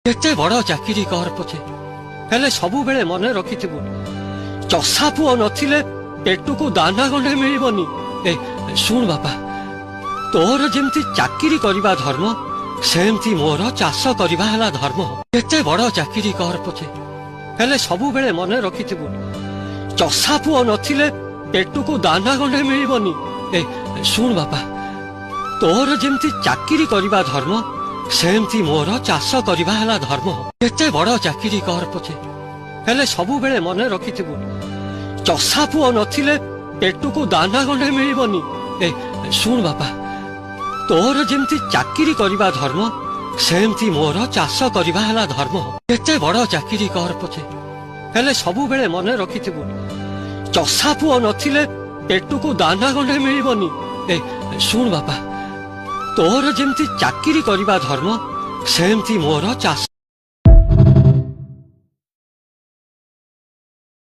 କେତେ ବଡ଼ ଚାକିରି କର ପଛେ ହେଲେ ସବୁବେଳେ ମନେ ରଖିଥିବୁ, ଚଷା ପୁଅ ନଥିଲେ ପେଟକୁ ଦାନା ଗଣ୍ଡେ ମିଳିବନି। ଶୁଣ ବାପା, ତୋର ଯେମିତି ଚାକିରି କରିବା ଧର୍ମ, ସେମିତି ମୋର ଚାଷ କରିବା ହେଲା ଧର୍ମ। କେତେ ବଡ଼ ଚାକିରି କର ପଛେ ହେଲେ ସବୁବେଳେ ମନେ ରଖିଥିବୁ, ଚଷା ପୁଅ ନଥିଲେ ପେଟକୁ ଦାନା ଗଣ୍ଡେ ମିଳିବନି। ଶୁଣ ବାପା, ତୋର ଯେମିତି ଚାକିରି କରିବା ଧର୍ମ, ସେମିତି ମୋର ଚାଷ କରିବା ହେଲା ଧର୍ମ। କେତେ ବଡ଼ ଚାକିରି କର ପଛେ ହେଲେ ସବୁବେଳେ ମନେ ରଖିଥିବୁ, ଚଷା ପୁଅ ନଥିଲେ ପେଟକୁ ଦାନା ଗଣ୍ଡେ ମିଳିବନି। ଶୁଣ ବାପା, ତୋର ଯେମିତି ଚାକିରି କରିବା ଧର୍ମ, ସେମିତି ମୋର ଚାଷ କରିବା ହେଲା ଧର୍ମ। କେତେ ବଡ଼ ଚାକିରି କର ପଛେ ହେଲେ ସବୁବେଳେ ମନେ ରଖିଥିବୁ, ଚଷା ପୁଅ ନଥିଲେ ପେଟକୁ ଦାନା ଗଣ୍ଡେ ମିଳିବନି। ଶୁଣ ବାପା, ତୋର ଯେମିତି ଚାକିରି କରିବା ଧର୍ମ, ସେମିତି ମୋର ଚାଷ।